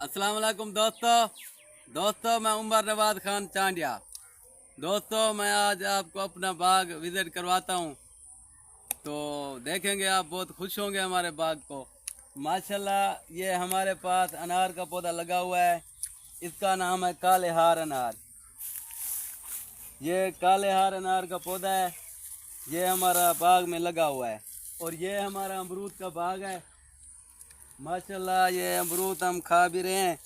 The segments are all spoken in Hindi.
अस्सलाम वालेकुम दोस्तों मैं उमर नवाज खान चांडिया। दोस्तों मैं आज आपको अपना बाग विजिट करवाता हूँ, तो देखेंगे आप बहुत खुश होंगे हमारे बाग को। माशाल्लाह ये हमारे पास अनार का पौधा लगा हुआ है, इसका नाम है काले हार अनार। ये काले हार अनार का पौधा है, ये हमारा बाग में लगा हुआ है। और ये हमारा अमरूद का बाग है। माशाल्लाह ये अमरूद हम खा भी रहे हैं,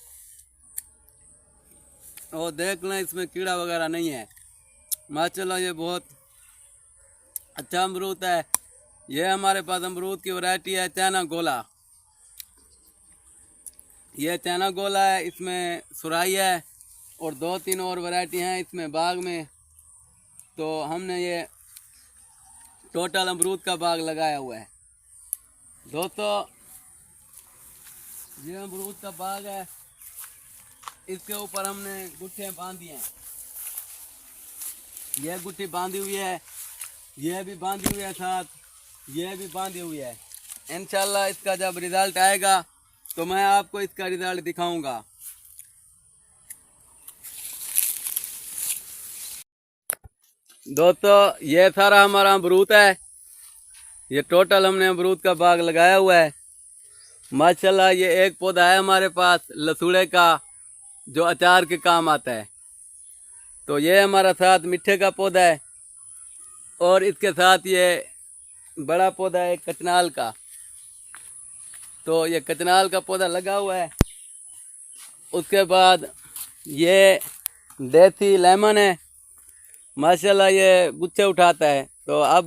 और देख लें इसमें कीड़ा वगैरह नहीं है। माशाल्लाह ये बहुत अच्छा अमरूद है। ये हमारे पास अमरूद की वैरायटी है चाइना गोला। ये चाइना गोला है, इसमें सुराई है और दो तीन और वैरायटी हैं इसमें बाग में। तो हमने ये टोटल अमरूद का बाग लगाया हुआ है। दोस्तों ये अमरूद का बाग है, इसके ऊपर हमने गुट्ठे बांधी हैं। यह गुट्ठी बांधी हुई है, यह भी बांधी हुई है, साथ यह भी बांधी हुई है। इंशाल्लाह इसका जब रिजल्ट आएगा तो मैं आपको इसका रिजल्ट दिखाऊंगा। दोस्तों ये सारा हमारा अमरूद है। ये टोटल हमने अमरूद का बाग लगाया हुआ है। माशाल्लाह ये एक पौधा है हमारे पास लसूड़े का, जो अचार के काम आता है। तो ये हमारा साथ मिठे का पौधा है, और इसके साथ ये बड़ा पौधा है कचनाल का। तो ये कचनाल का पौधा लगा हुआ है। उसके बाद ये देसी लेमन है। माशाल्लाह ये गुच्छे उठाता है, तो अब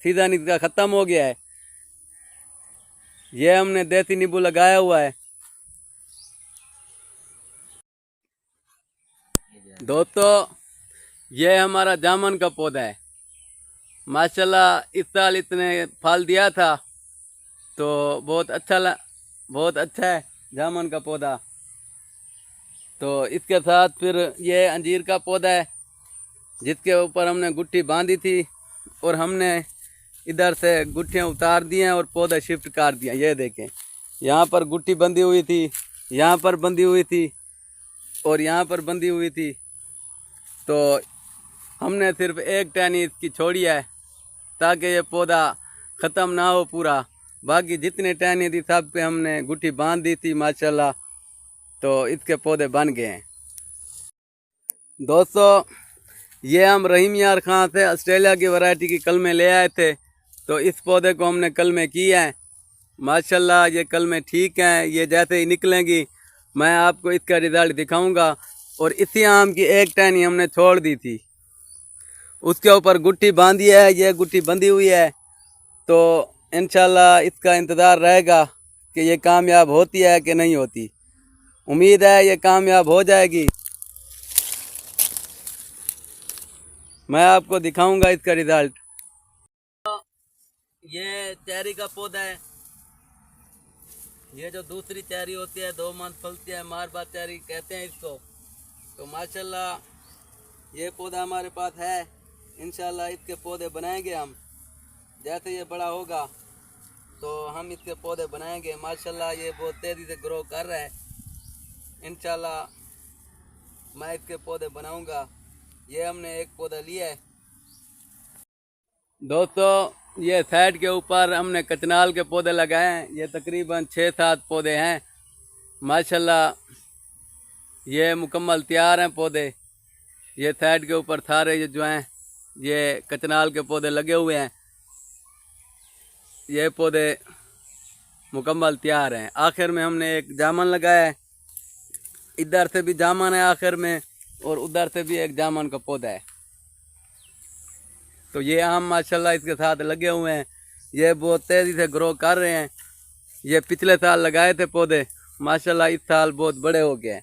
सीजन इसका ख़त्म हो गया है। ये हमने देसी नींबू लगाया हुआ है। दोस्तों ये हमारा जामुन का पौधा है। माशाल्लाह इस साल इसने फल दिया था, तो बहुत अच्छा है जामुन का पौधा। तो इसके साथ फिर ये अंजीर का पौधा है, जिसके ऊपर हमने गुट्ठी बांधी थी, और हमने इधर से गुट्ठियाँ उतार दी हैं और पौधा शिफ्ट कर दिया। ये देखें, यहाँ पर गुट्ठी बंधी हुई थी, यहाँ पर बंधी हुई थी, और यहाँ पर बंधी हुई थी। तो हमने सिर्फ एक टहनी इसकी छोड़ी है, ताकि ये पौधा ख़त्म ना हो पूरा। बाकी जितने टहनी थी सब पे हमने गुट्ठी बांध दी थी माशाल्लाह, तो इसके पौधे बन गए हैं। दोस्तों ये हम रहीम यार खां से ऑस्ट्रेलिया की वैरायटी की कलमें ले आए थे, तो इस पौधे को हमने कलमें की हैं। माशाल्लाह ये कलमें ठीक हैं। ये जैसे ही निकलेंगी मैं आपको इसका रिज़ल्ट दिखाऊंगा। और इसी आम की एक टहनी हमने छोड़ दी थी, उसके ऊपर गुट्ठी बांधी है, ये गुट्ठी बंधी हुई है। तो इंशाल्लाह इसका इंतज़ार रहेगा कि ये कामयाब होती है कि नहीं होती। उम्मीद है ये कामयाब हो जाएगी। मैं आपको दिखाऊंगा इसका रिज़ल्ट। ये चेरी का पौधा है। ये जो दूसरी चेरी होती है, 2 मंथ फलती है, मारबा चेरी कहते हैं इसको। तो माशाल्लाह ये पौधा हमारे पास है। इंशाल्लाह इसके पौधे बनाएंगे हम। जैसे ये बड़ा होगा तो हम इसके पौधे बनाएंगे। माशाल्लाह ये बहुत तेज़ी से ग्रो कर रहा है। इंशाल्लाह मैं इसके पौधे बनाऊंगा। ये हमने एक पौधा लिया है। दोस्तों ये साइड के ऊपर हमने कचनाल के पौधे लगाए हैं। ये तकरीबन 6-7 पौधे हैं। माशाल्लाह ये मुकम्मल तैयार हैं पौधे। ये साइड के ऊपर सारे ये जो हैं ये कचनाल के पौधे लगे हुए हैं। ये पौधे मुकम्मल तैयार हैं। आखिर में हमने एक जामुन लगाया है। इधर से भी जामुन है आखिर में, और उधर से भी एक जामुन का पौधा है। तो ये आम माशाल्लाह इसके साथ लगे हुए हैं। ये बहुत तेज़ी से ग्रो कर रहे हैं। ये पिछले साल लगाए थे पौधे, माशाल्लाह इस साल बहुत बड़े हो गए हैं।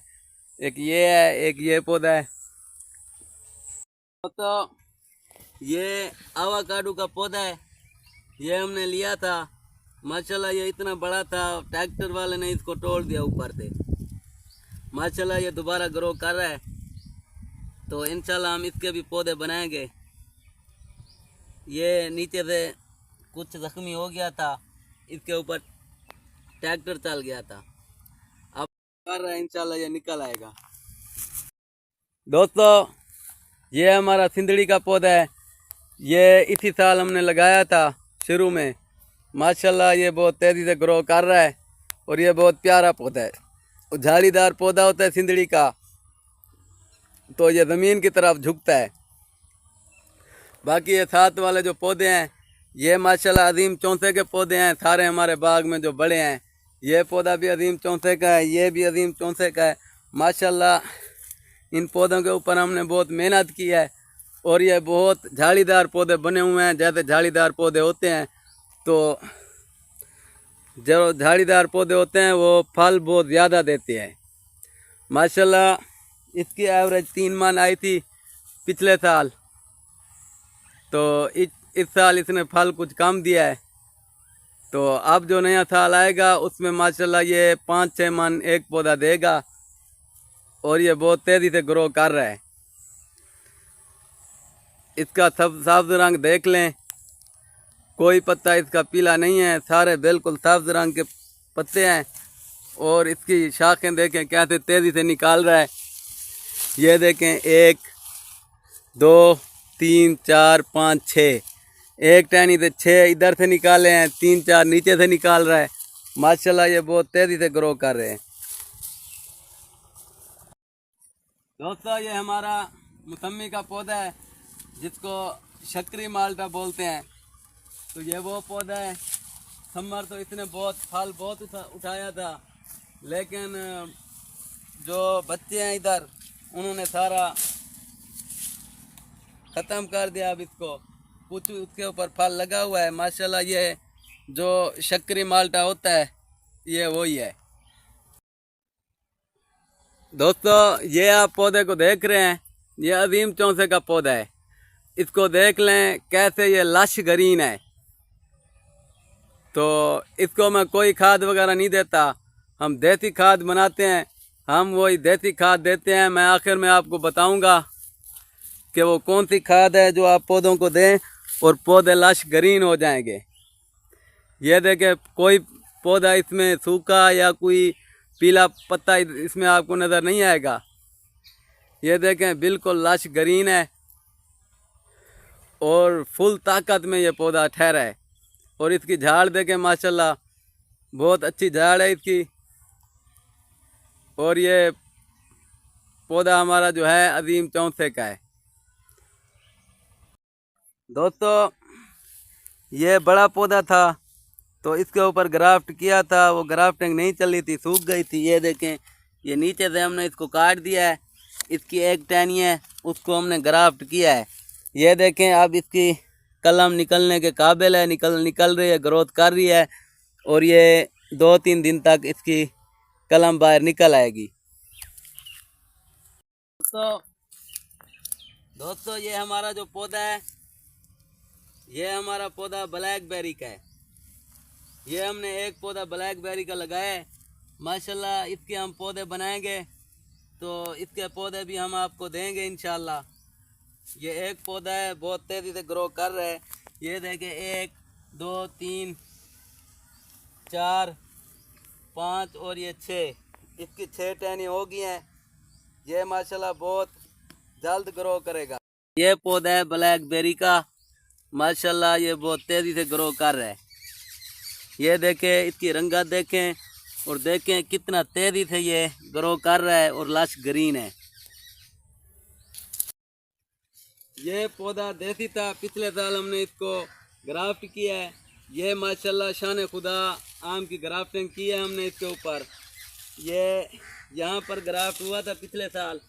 एक ये है, एक ये पौधा है। तो ये आवाकाडो का पौधा है। ये हमने लिया था, माशाल्लाह ये इतना बड़ा था, ट्रैक्टर वाले ने इसको तोड़ दिया ऊपर से। माशाल्लाह ये दोबारा ग्रो कर रहा है। तो इंशाल्लाह हम इसके भी पौधे बनाएंगे। ये नीचे से कुछ जख्मी हो गया था, इसके ऊपर ट्रैक्टर चल गया था। कर रहा है, इंशाल्लाह ये निकल आएगा। दोस्तों ये हमारा सिंदड़ी का पौधा है, ये इसी साल हमने लगाया था शुरू में। माशाल्लाह ये बहुत तेज़ी से ग्रो कर रहा है और ये बहुत प्यारा पौधा है। और झाड़ीदार पौधा होता है सिंदड़ी का, तो ये ज़मीन की तरफ झुकता है। बाकी ये साथ वाले जो पौधे हैं ये माशाल्लाह अजीम चौंसे के पौधे हैं। सारे हमारे बाग में जो बड़े हैं, ये पौधा भी अजीम चौंसे का है, ये भी अजीम चौंसे का है। माशाल्लाह इन पौधों के ऊपर हमने बहुत मेहनत की है और ये बहुत झाड़ीदार पौधे बने हुए हैं। जैसे झाड़ीदार पौधे होते हैं तो जो झाड़ीदार पौधे होते हैं वो फल बहुत ज़्यादा देते हैं। माशाल्लाह इसकी एवरेज 3 मन आई थी पिछले साल, तो इस साल इसने फल कुछ कम दिया है। तो अब जो नया साल आएगा उसमें माशाल्लाह ये 5-6 मन एक पौधा देगा और ये बहुत तेज़ी से ग्रो कर रहा है। इसका सब सब्ज रंग देख लें, कोई पत्ता इसका पीला नहीं है, सारे बिल्कुल सब्ज रंग के पत्ते हैं। और इसकी शाखें देखें कैसे तेज़ी से निकाल रहा है। ये देखें 1 2 3 4 5 6, एक टहनी से 6 इधर से निकाले हैं, 3-4 नीचे से निकाल रहा है। माशाल्लाह ये बहुत तेज़ी से ग्रो कर रहे हैं। दोस्तों ये हमारा मौसमी का पौधा है जिसको शक्करी माल्टा बोलते हैं। तो ये वो पौधा है, समर तो इसने बहुत फल बहुत उठाया था, लेकिन जो बच्चे हैं इधर उन्होंने सारा ख़त्म कर दिया। अब इसको कुछ उसके ऊपर फल लगा हुआ है। माशाल्लाह ये जो शक्करी माल्टा होता है ये वही है। दोस्तों ये आप पौधे को देख रहे हैं, ये अजीम चौंसे का पौधा है। इसको देख लें कैसे ये लश ग्रीन है। तो इसको मैं कोई खाद वगैरह नहीं देता, हम देसी खाद बनाते हैं, हम वही देसी खाद देते हैं। मैं आखिर में आपको बताऊंगा कि वो कौन सी खाद है जो आप पौधों को दें और पौधे लश ग्रीन हो जाएंगे। ये देखें कोई पौधा इसमें सूखा या कोई पीला पत्ता इसमें आपको नज़र नहीं आएगा। ये देखें बिल्कुल लश ग्रीन है और फुल ताकत में ये पौधा ठहरा है। और इसकी झाड़ देखें माशाल्लाह बहुत अच्छी झाड़ है इसकी। और ये पौधा हमारा जो है अजीम चौंसे का है। दोस्तों ये बड़ा पौधा था तो इसके ऊपर ग्राफ्ट किया था, वो ग्राफ्टिंग नहीं चली थी, सूख गई थी। ये देखें ये नीचे से हमने इसको काट दिया है, इसकी एक टहनी है उसको हमने ग्राफ्ट किया है। ये देखें अब इसकी कलम निकलने के काबिल है, निकल रही है, ग्रोथ कर रही है और ये 2-3 दिन तक इसकी कलम बाहर निकल आएगी। दोस्तों ये हमारा जो पौधा है ये हमारा पौधा ब्लैकबेरी का है। ये हमने एक पौधा ब्लैकबेरी का लगाया है। माशाल्लाह इसके हम पौधे बनाएंगे तो इसके पौधे भी हम आपको देंगे इंशाल्लाह। ये एक पौधा है बहुत तेज़ी से ग्रो कर रहा है। ये देखें 1 2 3 4 5 और ये 6, इसकी 6 टहनी हो गई हैं। ये माशाल्लाह बहुत जल्द ग्रो करेगा। ये पौधा है ब्लैकबेरी का, माशाल्लाह ये बहुत तेज़ी से ग्रो कर रहा है। ये देखें इसकी रंगत देखें और देखें कितना तेज़ी से ये ग्रो कर रहा है और लश ग्रीन है। ये पौधा देसी था, पिछले साल हमने इसको ग्राफ्ट किया है। ये माशाल्लाह शान खुदा आम की ग्राफ्टिंग की है हमने इसके ऊपर। ये यहाँ पर ग्राफ्ट हुआ था पिछले साल,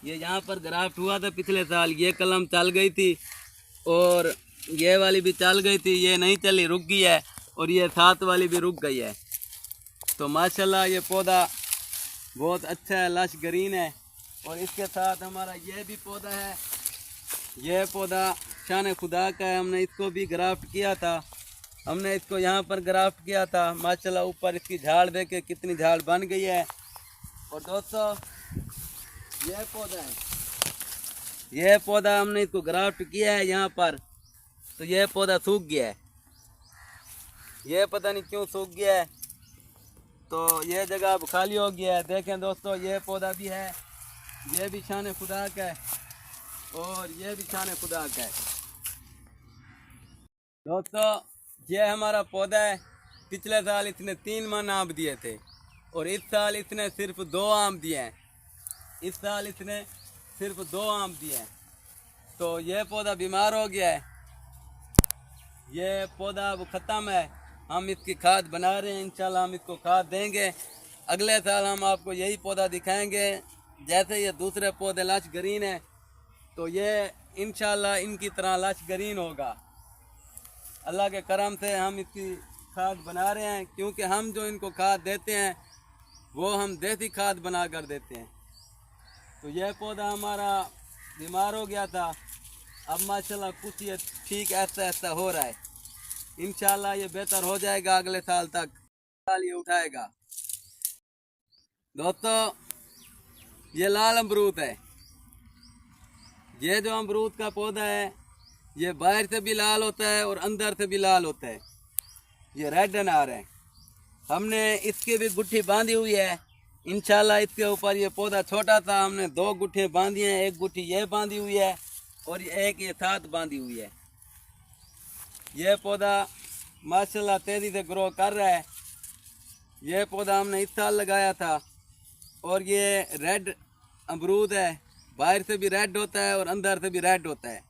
ये यहाँ पर ग्राफ्ट हुआ था पिछले साल। ये कलम चल गई थी और ये वाली भी चल गई थी, ये नहीं चली, रुक गई है। और ये साथ वाली भी रुक गई है। तो माशाल्लाह ये पौधा बहुत अच्छा है, लश ग्रीन है। और इसके साथ हमारा ये भी पौधा है, ये पौधा शान खुदा का है। हमने इसको भी ग्राफ्ट किया था, हमने इसको यहाँ पर ग्राफ्ट किया था। माशाल्लाह ऊपर इसकी झाड़ देखे कितनी झाड़ बन गई है। और दोस्तों ये पौधा है, ये पौधा हमने इसको ग्राफ्ट किया है यहाँ पर, तो ये पौधा सूख गया है। ये पता नहीं क्यों सूख गया है, तो ये जगह अब खाली हो गया है। देखें दोस्तों, ये पौधा भी है, ये भी शान खुदा का है और ये भी शान खुदा का है। दोस्तों, ये हमारा पौधा है। पिछले साल इसने 3 मन आम दिए थे और इस साल इसने सिर्फ 2 आम दिए हैं। इस साल इसने सिर्फ 2 आम दिए हैं। तो ये पौधा बीमार हो गया है। ये पौधा अब ख़त्म है। हम इसकी खाद बना रहे हैं, इंशाल्लाह हम इसको खाद देंगे। अगले साल हम आपको यही पौधा दिखाएंगे। जैसे ये दूसरे पौधे लश ग्रीन है, तो ये इंशाल्लाह इनकी तरह लश ग्रीन होगा। अल्लाह के करम से हम इसकी खाद बना रहे हैं, क्योंकि हम जो इनको खाद देते हैं वो हम देसी खाद बना कर देते हैं। तो यह पौधा हमारा बीमार हो गया था, अब माशाल्लाह कुछ ये ठीक ऐसा ऐसा हो रहा है। इंशाल्लाह ये बेहतर हो जाएगा, अगले साल तक साल ये उठाएगा। दोस्तों, ये लाल अमरूद है। ये जो अमरूद का पौधा है, ये बाहर से भी लाल होता है और अंदर से भी लाल होता है। ये रेड अनार है। हमने इसकी भी गुट्ठी बांधी हुई है। इंशाल्लाह इसके ऊपर, ये पौधा छोटा था, हमने 2 गुट्ठियाँ बांधी हैं। एक गुट्ठी ये बांधी हुई है और एक ये साथ बांधी हुई है। यह पौधा माशाल्लाह तेज़ी से ग्रो कर रहा है। यह पौधा हमने इस साल लगाया था और ये रेड अमरूद है। बाहर से भी रेड होता है और अंदर से भी रेड होता है।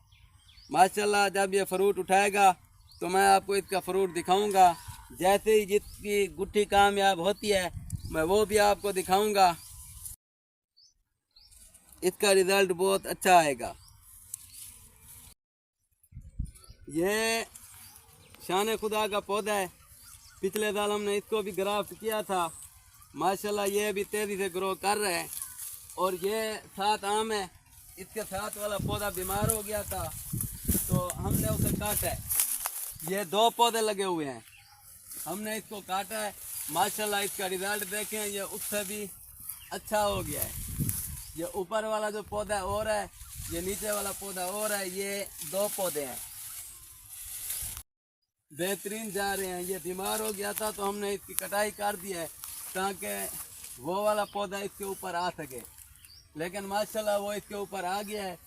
माशाल्लाह जब ये फ्रूट उठाएगा तो मैं आपको इसका फ्रूट दिखाऊंगा। जैसे ही जिसकी गुट्ठी कामयाब होती है मैं वो भी आपको दिखाऊंगा। इसका रिज़ल्ट बहुत अच्छा आएगा। ये शान खुदा का पौधा है। पिछले साल हमने इसको भी ग्राफ्ट किया था। माशाल्लाह ये भी तेज़ी से ग्रो कर रहा है। और ये 7 आम है। इसके साथ वाला पौधा बीमार हो गया था तो हमने उसे काटा है। ये 2 पौधे लगे हुए हैं, हमने इसको काटा है। माशाल्लाह इसका रिज़ल्ट देखें, ये उससे भी अच्छा हो गया है। ये ऊपर वाला जो पौधा और है, ये नीचे वाला पौधा और है। ये 2 पौधे हैं, बेहतरीन जा रहे हैं। ये बीमार हो गया था तो हमने इसकी कटाई कर दी है ताकि वो वाला पौधा इसके ऊपर आ सके। लेकिन माशाल्लाह वो इसके ऊपर आ गया है।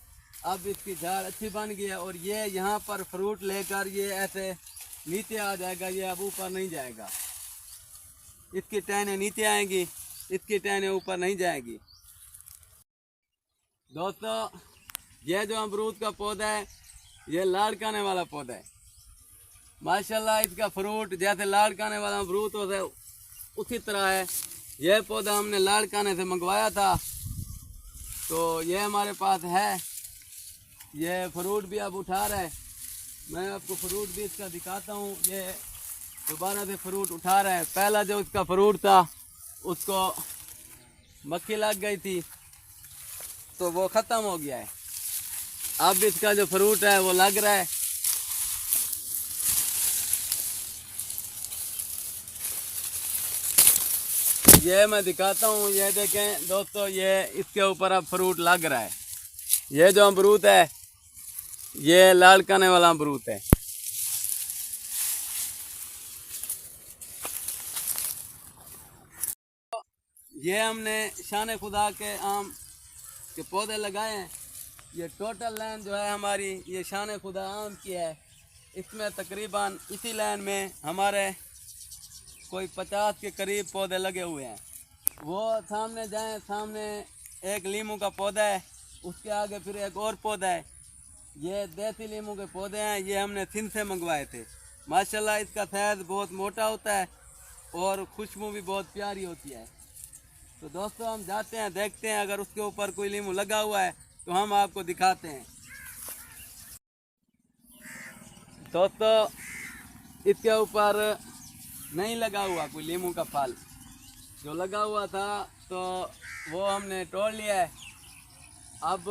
अब इसकी झाड़ अच्छी बन गई है और ये यहाँ पर फ्रूट लेकर ये ऐसे नीचे आ जाएगा। ये अब ऊपर नहीं जाएगा। इसकी टहने नीचे आएंगी, इसकी टहने ऊपर नहीं जाएगी। दोस्तों, ये जो अमरूद का पौधा है, ये लाड़काने वाला पौधा है। माशाल्लाह इसका फ्रूट जैसे लाड़काने वाला अमरूद होता है उसी तरह है। यह पौधा हमने लाड़काने से मंगवाया था तो ये हमारे पास है। ये फ्रूट भी अब उठा रहा है। मैं आपको फ्रूट भी इसका दिखाता हूँ। ये दोबारा से फ्रूट उठा रहा है। पहला जो इसका फ्रूट था उसको मक्खी लग गई थी तो वो ख़त्म हो गया है। अब इसका जो फ्रूट है वो लग रहा है। ये मैं दिखाता हूँ। ये देखें दोस्तों, ये इसके ऊपर अब फ्रूट लग रहा है। ये जो अमरूद है ये लाड़काने वाला अमरूद है। ये हमने शान खुदा के आम के पौधे लगाए हैं। ये टोटल लाइन जो है हमारी, ये शान खुदा आम की है। इसमें तकरीबन इसी लाइन में हमारे कोई 50 के करीब पौधे लगे हुए हैं। वो सामने जाएं, सामने एक लीमू का पौधा है, उसके आगे फिर एक और पौधा है। ये देसी लीमू के पौधे हैं। ये हमने सिंध से मंगवाए थे। माशाल्लाह इसका साइज़ बहुत मोटा होता है और खुशबू भी बहुत प्यारी होती है। तो दोस्तों, हम जाते हैं, देखते हैं, अगर उसके ऊपर कोई लीमू लगा हुआ है तो हम आपको दिखाते हैं। दोस्तों, इसके ऊपर नहीं लगा हुआ कोई लीमू का फल। जो लगा हुआ था तो वो हमने तोड़ लिया है। अब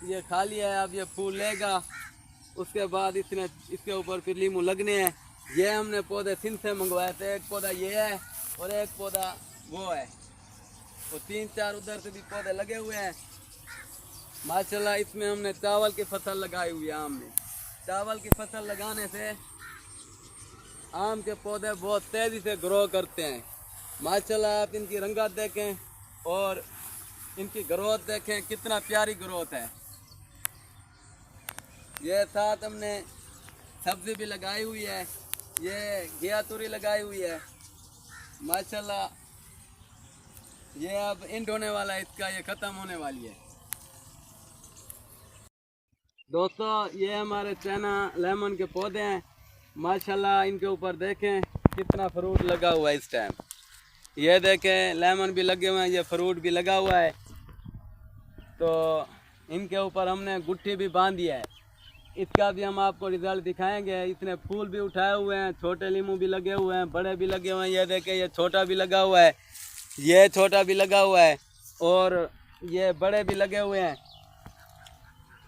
ये खाली है, अब ये फूल लेगा, उसके बाद इसके ऊपर फिर लीमू लगने हैं। ये हमने पौधे सिंध से मंगवाए थे। एक पौधा ये है और एक पौधा वो है, और 3-4 उधर से भी पौधे लगे हुए हैं। माशाल्लाह इसमें हमने चावल की फसल लगाई हुई है। आम में चावल की फसल लगाने से आम के पौधे बहुत तेज़ी से ग्रो करते हैं। माशाल्लाह आप इनकी रंगत देखें और इनकी ग्रोथ देखें, कितना प्यारी ग्रोथ है। ये साथ हमने सब्जी भी लगाई हुई है, ये घिया तुरी लगाई हुई है माशाल्लाह। ये अब एंड होने वाला है इसका, ये ख़त्म होने वाली है। दोस्तों ये हमारे चाइना लेमन के पौधे हैं माशाल्लाह। इनके ऊपर देखें कितना फ्रूट लगा हुआ है इस टाइम। ये देखें लेमन भी लगे हुए हैं, ये फ्रूट भी लगा हुआ है। तो इनके ऊपर हमने गुट्ठी भी बांध दिया है, इसका भी हम आपको रिजल्ट दिखाएंगे। इतने फूल भी उठाए हुए हैं, छोटे लीमू भी लगे हुए हैं, बड़े भी लगे हुए हैं। ये देखें ये छोटा भी लगा हुआ है, ये छोटा भी लगा हुआ है और ये बड़े भी लगे हुए हैं।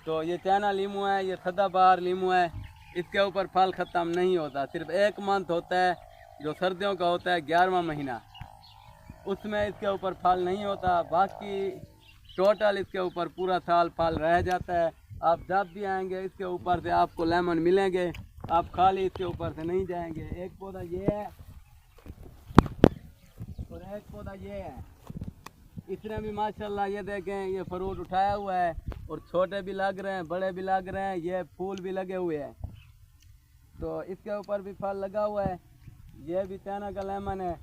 तो ये चाइना लीमू है, ये सदाबहार लीमू है। इसके ऊपर फल ख़त्म नहीं होता, सिर्फ एक मंथ होता है जो सर्दियों का होता है, 11वां महीना, उसमें इसके ऊपर फल नहीं होता। बाकी टोटल इसके ऊपर पूरा साल फल रह जाता है। आप जब भी आएंगे इसके ऊपर से आपको लेमन मिलेंगे, आप खाली इसके ऊपर से नहीं जाएंगे। एक पौधा ये है और एक पौधा ये है, इसमें भी माशाल्लाह ये देखें ये फ्रूट उठाया हुआ है और छोटे भी लग रहे हैं, बड़े भी लग रहे हैं, ये फूल भी लगे हुए हैं। तो इसके ऊपर भी फल लगा हुआ है। ये भी चाइना का लेमन है,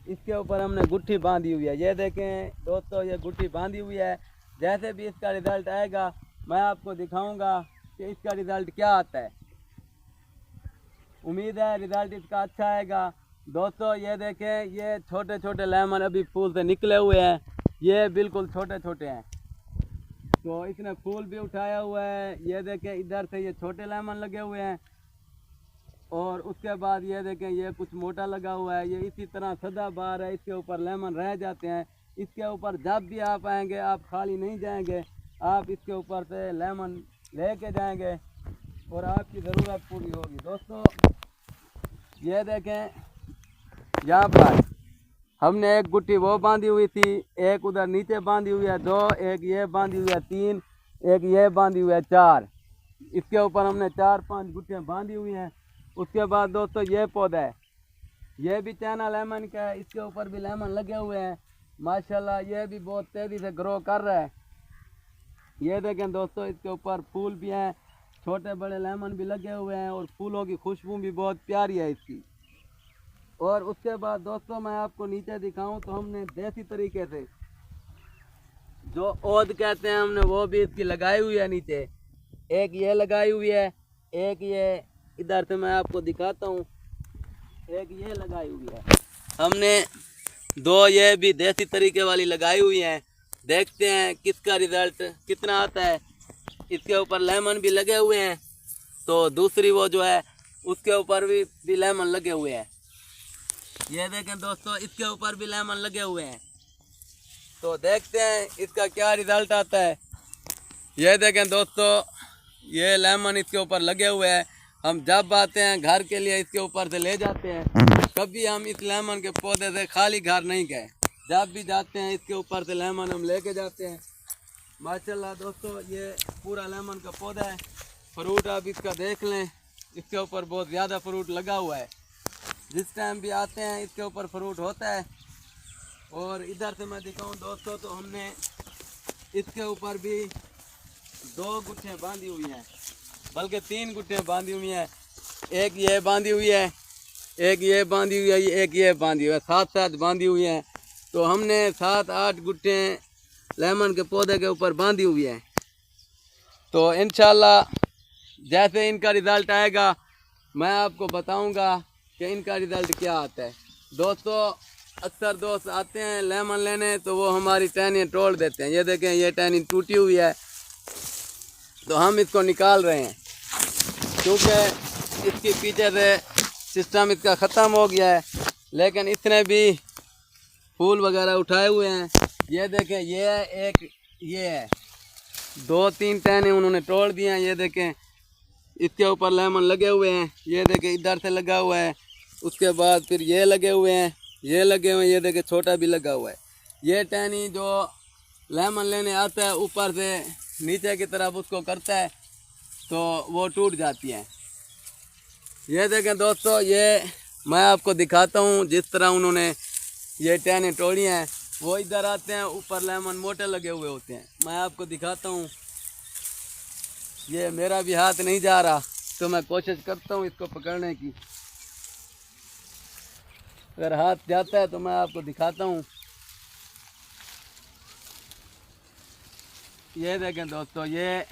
इसके ऊपर हमने गुट्ठी बांधी हुई है। ये देखें दोस्तों ये गुट्ठी बांधी हुई है। जैसे भी इसका रिज़ल्ट आएगा मैं आपको दिखाऊंगा कि इसका रिज़ल्ट क्या आता है। उम्मीद है रिज़ल्ट इसका अच्छा आएगा। दोस्तों ये देखें ये छोटे छोटे लेमन अभी फूल से निकले हुए हैं, ये बिल्कुल छोटे छोटे हैं। तो इसने फूल भी उठाया हुआ है। ये देखें इधर से ये छोटे लेमन लगे हुए हैं और उसके बाद ये देखें ये कुछ मोटा लगा हुआ है। ये इसी तरह सदाबहार है, इसके ऊपर लेमन रह जाते हैं। इसके ऊपर जब भी आप आएंगे आप खाली नहीं जाएंगे, आप इसके ऊपर से लेमन लेके जाएंगे और आपकी ज़रूरत पूरी होगी। दोस्तों ये देखें यहाँ पर हमने एक गुट्ठी वो बांधी हुई थी, एक उधर नीचे बांधी हुई है 2, एक ये बांधी हुई है 3, एक ये बांधी हुई है 4। इसके ऊपर हमने 4-5 गुट्टियाँ बांधी हुई हैं। उसके बाद दोस्तों ये पौधा है, ये भी चाइना लेमन का है, इसके ऊपर भी लेमन लगे हुए हैं माशाल्लाह। ये भी बहुत तेज़ी से ग्रो कर रहा है। ये देखें दोस्तों इसके ऊपर फूल भी हैं, छोटे बड़े लेमन भी लगे हुए हैं और फूलों की खुशबू भी बहुत प्यारी है इसकी। और उसके बाद दोस्तों मैं आपको नीचे दिखाऊं तो हमने देसी तरीके से जो ओद कहते हैं हमने वो भी इसकी लगाई हुई है नीचे। एक ये लगाई हुई है, एक ये इधर से मैं आपको दिखाता हूँ, एक ये लगाई हुई है हमने, 2 ये भी देसी तरीके वाली लगाई हुई है। देखते हैं किसका रिज़ल्ट कितना आता है। इसके ऊपर लेमन भी लगे हुए हैं, तो दूसरी वो जो है उसके ऊपर भी लेमन लगे हुए हैं। ये देखें दोस्तों इसके ऊपर भी लेमन लगे हुए हैं। तो देखते हैं इसका क्या रिज़ल्ट आता है। ये देखें दोस्तों ये लेमन इसके ऊपर लगे हुए हैं। हम जब आते हैं घर के लिए इसके ऊपर से ले जाते हैं, कभी हम इस लेमन के पौधे से खाली घर नहीं गए। जब भी जाते हैं इसके ऊपर से लेमन हम लेके जाते हैं माशाल्लाह। दोस्तों ये पूरा लेमन का पौधा है। फ्रूट आप इसका देख लें, इसके ऊपर बहुत ज़्यादा फ्रूट लगा हुआ है। जिस टाइम भी आते हैं इसके ऊपर फ्रूट होता है। और इधर से मैं दिखाऊं दोस्तों तो हमने इसके ऊपर भी 2 गुट्ठियाँ बांधी हुई हैं, बल्कि 3 गुट्ठियाँ बांधी हुई हैं। एक ये बांधी हुई है, एक ये बांधी हुई है, एक ये बांधी हुई है, 7-7 बांधी हुई हैं। तो हमने 7-8 गुट्ठियाँ लेमन के पौधे के ऊपर बांधी हुई हैं। तो इंशाल्लाह जैसे इनका रिज़ल्ट आएगा मैं आपको बताऊंगा कि इनका रिज़ल्ट क्या आता है। दोस्तों अक्सर दोस्त आते हैं लेमन लेने तो वो हमारी टहनियाँ तोड़ देते हैं। ये देखें ये टहनी टूटी हुई है, तो हम इसको निकाल रहे हैं क्योंकि इसके पीछे से सिस्टम इसका ख़त्म हो गया है। लेकिन इसने भी फूल वगैरह उठाए हुए हैं। ये देखें ये एक ये है, 2-3 टहने उन्होंने तोड़ दिए हैं। ये देखें इसके ऊपर लेमन लगे हुए हैं। ये देखें इधर से लगा हुआ है, उसके बाद फिर ये लगे हुए हैं, ये लगे हुए हैं। ये देखें छोटा भी लगा हुआ है। ये टहनी जो लेमन लेने आता है ऊपर से नीचे की तरफ उसको करता है तो वो टूट जाती है। ये देखें दोस्तों ये मैं आपको दिखाता हूँ जिस तरह उन्होंने ये टहने टोड़ियाँ हैं, वो इधर आते हैं, ऊपर लेमन मोटे लगे हुए होते हैं। मैं आपको दिखाता हूँ। ये मेरा भी हाथ नहीं जा रहा, तो मैं कोशिश करता हूँ इसको पकड़ने की। अगर हाथ जाता है तो मैं आपको दिखाता हूँ। ये देखें दोस्तों, ये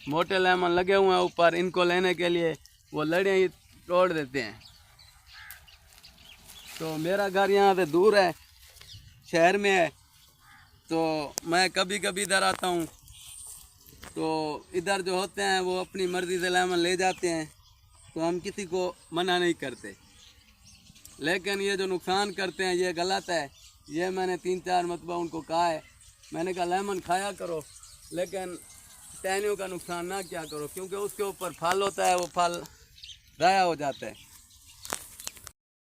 मोटे लेमन लगे हुए हैं ऊपर। इनको लेने के लिए वो लड़ियाँ ही तोड़ देते हैं। तो मेरा घर यहाँ से दूर है, शहर में है, तो मैं कभी कभी इधर आता हूँ। तो इधर जो होते हैं वो अपनी मर्ज़ी से लेमन ले जाते हैं, तो हम किसी को मना नहीं करते। लेकिन ये जो नुकसान करते हैं ये गलत है। ये मैंने 3-4 मरतबा उनको कहा है। मैंने कहा लेमन खाया करो, लेकिन टहनियों का नुकसान ना क्या करो, क्योंकि उसके ऊपर फल होता है, वो फल ज़ाया हो जाता है।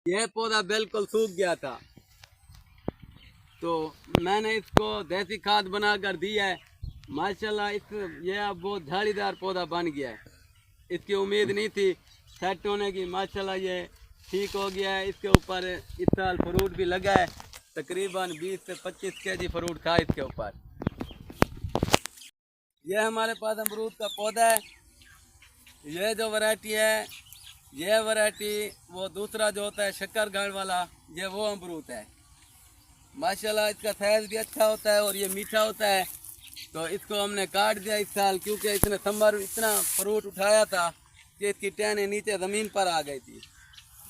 ये पौधा बिल्कुल सूख गया था, तो मैंने इसको देसी खाद बनाकर दी है। माशाल्लाह ये अब बहुत झाड़ीदार पौधा बन गया है। इसकी उम्मीद नहीं थी सेट होने की। माशाल्लाह ये ठीक हो गया है। इसके ऊपर इस साल फ्रूट भी लगा है, तकरीबन 20 से 25 केजी फ्रूट था इसके ऊपर। ये हमारे पास अमरूद का पौधा है। ये जो वैरायटी है, ये वैरायटी वो दूसरा जो होता है शक्करगढ़ वाला, ये वो अमरूद है। माशाल्लाह इसका साइज भी अच्छा होता है और ये मीठा होता है। तो इसको हमने काट दिया इस साल, क्योंकि इसने समर इतना फ्रूट उठाया था कि इसकी टहने नीचे ज़मीन पर आ गई थी।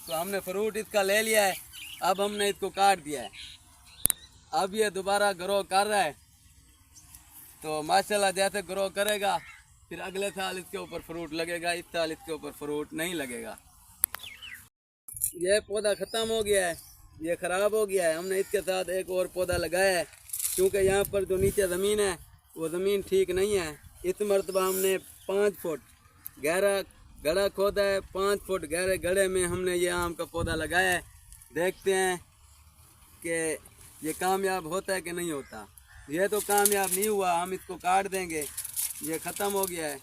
तो हमने फ्रूट इसका ले लिया है, अब हमने इसको काट दिया है। अब ये दोबारा ग्रो कर रहा है, तो माशाल्लाह जैसे ग्रो करेगा फिर अगले साल इसके ऊपर फ्रूट लगेगा। इस साल इसके ऊपर फ्रूट नहीं लगेगा। यह पौधा ख़त्म हो गया है, ये ख़राब हो गया है। हमने इसके साथ एक और पौधा लगाया है, क्योंकि यहाँ पर जो नीचे ज़मीन है वो ज़मीन ठीक नहीं है। इस मरतबा हमने 5 फुट गहरा गड्ढा खोदा है। 5 फुट गहरे गड्ढे में हमने ये आम का पौधा लगाया है। देखते हैं कि ये कामयाब होता है कि नहीं होता। ये तो कामयाब नहीं हुआ, हम इसको काट देंगे, ये ख़त्म हो गया है।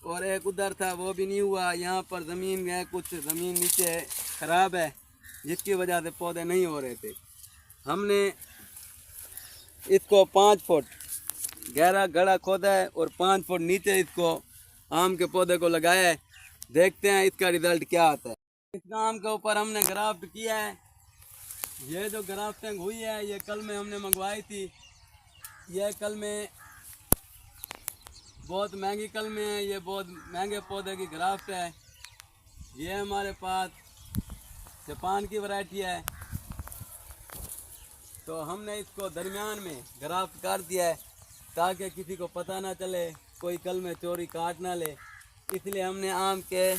और एक उधर था वो भी नहीं हुआ। यहाँ पर ज़मीन है, कुछ ज़मीन नीचे ख़राब है, जिसकी वजह से पौधे नहीं हो रहे थे। हमने इसको 5 फुट गहरा गड्ढा खोदा है और 5 फुट नीचे इसको आम के पौधे को लगाया है। देखते हैं इसका रिज़ल्ट क्या आता है। इस आम के ऊपर हमने ग्राफ्ट किया है। ये जो ग्राफ्टिंग हुई है ये कल में हमने मंगवाई थी। यह कल में बहुत महंगी कल में है, ये बहुत महंगे पौधे की ग्राफ्ट है। ये हमारे पास जापान की वैरायटी है। तो हमने इसको दरमियान में ग्राफ्ट कर दिया है, ताकि किसी को पता ना चले, कोई कल में चोरी काट ना ले। इसलिए हमने आम के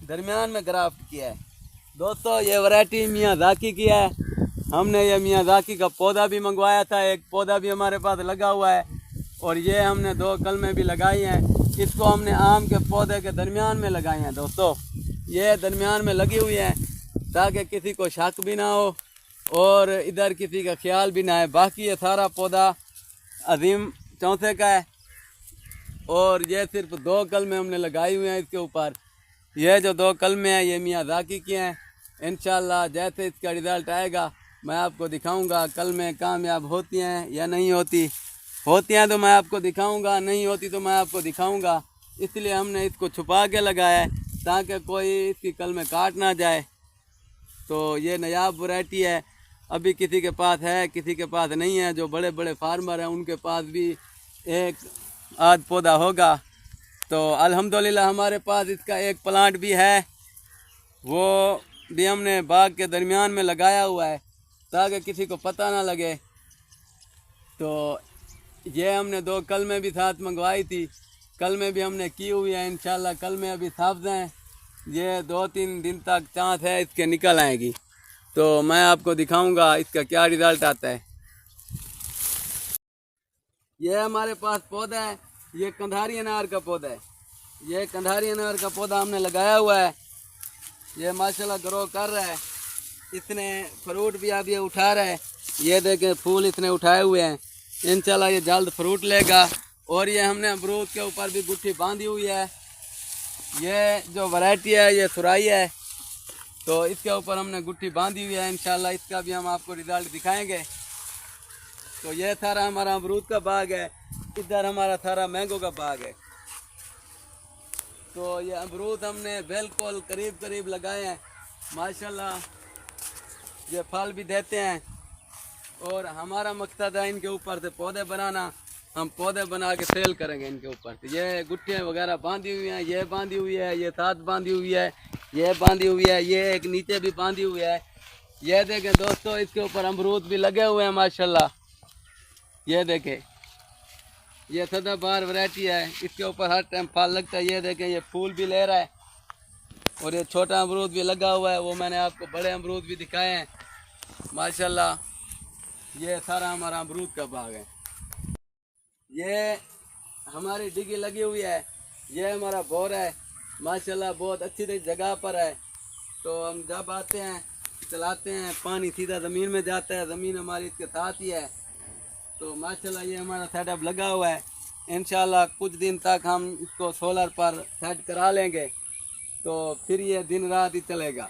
दरमियान में ग्राफ्ट किया है। दोस्तों ये वैरायटी मियाज़ाकी की है। हमने ये मियाज़ाकी का पौधा भी मंगवाया था, एक पौधा भी हमारे पास लगा हुआ है, और ये हमने 2 कलमें भी लगाई हैं। इसको हमने आम के पौधे के दरमियान में लगाई हैं। दोस्तों ये दरमियान में लगी हुई है, ताकि किसी को शक भी ना हो और इधर किसी का ख्याल भी ना है। बाकी ये सारा पौधा अजीम चौथे का है, और ये सिर्फ 2 कलमें हमने लगाई हुई हैं इसके ऊपर। ये जो 2 कलमें हैं ये मियाज़ाकी की हैं। इंशाल्लाह जैसे इसका रिज़ल्ट आएगा मैं आपको दिखाऊंगा। कलमें कामयाब होती हैं या नहीं होती हैं तो मैं आपको दिखाऊंगा, नहीं होती तो मैं आपको दिखाऊंगा। इसलिए हमने इसको छुपा के लगाया है, ताकि कोई इसकी कलमें काट ना जाए। तो ये नायाब वैरायटी है, अभी किसी के पास है, किसी के पास नहीं है। जो बड़े बड़े फार्मर हैं उनके पास भी एक आध पौधा होगा। तो अल्हम्दुलिल्लाह हमारे पास इसका एक प्लांट भी है, वो भी हमने बाग के दरमियान में लगाया हुआ है, ताकि किसी को पता ना लगे। तो ये हमने 2 कलमें भी साथ मंगवाई थी, कलमें भी हमने की हुई है। इंशाल्लाह कलमें अभी सब्ज़ हैं, ये 2-3 दिन तक चांस है इसके निकल आएगी। तो मैं आपको दिखाऊंगा इसका क्या रिज़ल्ट आता है। ये हमारे पास पौधा है, ये कंधारी अनार का पौधा है। ये कंधारी अनार का पौधा हमने लगाया हुआ है। ये माशाल्लाह ग्रो कर रहा है, इसने फ्रूट भी अब ये उठा रहा है। ये देखें फूल इसने उठाए हुए हैं, इंशाल्लाह ये जल्द फ्रूट लेगा। और ये हमने अमरूद के ऊपर भी गुट्ठी बांधी हुई है। ये जो वैरायटी है ये सुराई है, तो इसके ऊपर हमने गुट्ठी बांधी हुई है, इंशाल्लाह इसका भी हम आपको रिजल्ट दिखाएंगे। तो ये सारा हमारा अमरूद का बाग है, इधर हमारा सारा मैंगो का बाग है। तो ये अमरूद हमने बिल्कुल करीब करीब लगाए हैं, माशाल्लाह ये फल भी देते हैं। और हमारा मकसद है इनके ऊपर से पौधे बनाना, हम पौधे बना के सेल करेंगे इनके ऊपर से। ये गुट्टियाँ वगैरह बांधी हुई हैं, ये बांधी हुई है, ये साथ बांधी हुई है, ये बांधी हुई है, ये एक नीचे भी बांधी हुई है। ये देखें दोस्तों, इसके ऊपर अमरूद भी लगे हुए हैं माशाल्लाह। ये देखें, ये सदाबहार वैरायटी है, इसके ऊपर हर टाइम फल लगता है। ये देखें, ये फूल भी ले रहा है। और ये छोटा अमरूद भी लगा हुआ है, वो मैंने आपको बड़े अमरूद भी दिखाए हैं माशाल्लाह। ये सारा हमारा अमरूद का बाग है। ये हमारी डिगी लगी हुई है, ये हमारा बोर है माशाल्लाह, बहुत अच्छी जगह पर है। तो हम जब आते हैं चलाते हैं, पानी सीधा ज़मीन में जाता है, ज़मीन हमारी इसके साथ ही है। तो माशाल्लाह ये हमारा सेटअप लगा हुआ है। इंशाल्लाह कुछ दिन तक हम इसको सोलर पर सेट करा लेंगे, तो फिर ये दिन रात ही चलेगा।